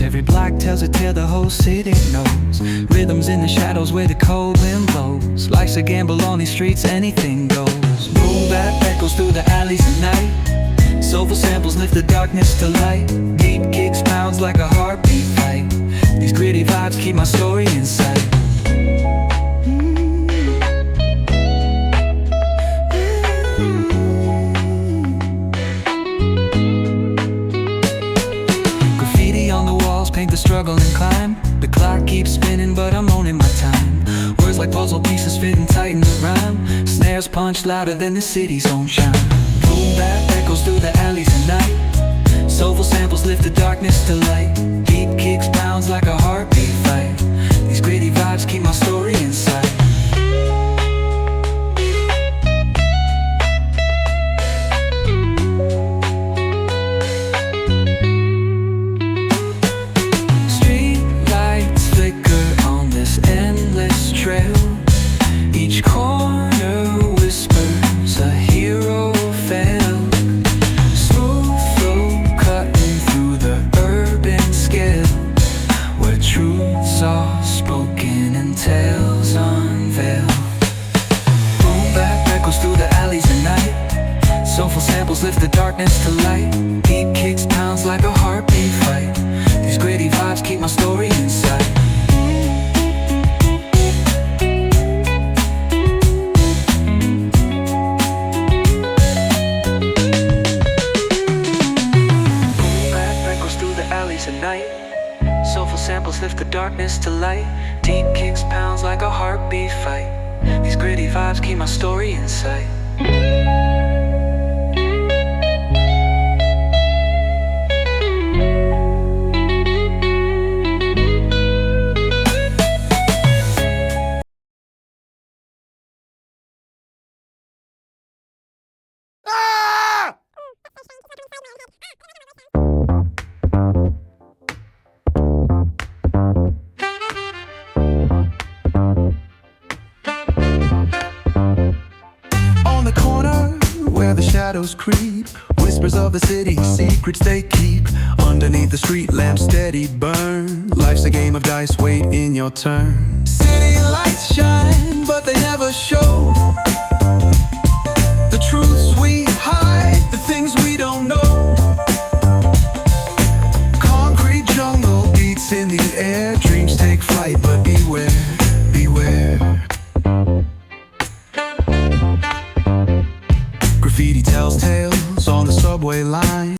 house. Every block tells a tale the whole city knows. Rhythms in the shadows where the cold wind blows. Life's a gamble on these streets, anything goes. Boom bap echoes through the alleys at night. Soulful samples lift the darkness to light. Deep kicks pounds like a heartbeat fight. These gritty vibes keep my story in sight. Paint the struggle and climb. The clock keeps spinning but I'm owning my time. Words like puzzle pieces fitting tight in the rhyme. Snares punch louder than the city's own chime. Boom bap echoes through the alleys at night. Soulful samples lift the darkness to light. Deep kicks pounds like a heartbeat fight. These gritty vibes keep my story in sight. Each corner whispers a hero fell. Smooth flow cutting through the urban scale, where truths are spoken and tales unveiled. Boom bap echoes through the alleys at night. Soulful samples lift the darkness to light. Deep kicks pounds like a heartbeat fight. These gritty vibes keep my story in sight. At night, soulful samples lift the darkness to light. Deep kicks pounds like a heartbeat fight. These gritty vibes keep my story in sight. Where the shadows creep, whispers of the city, secrets they keep. Underneath the street lamps steady burn. Life's a game of dice, wait in your turn. City lights shine, but they never show the truths we hide, the things we don't know. Concrete jungle beats in the air. Dreams take flight, but beware, beware. Graffiti tells tales on the subway line.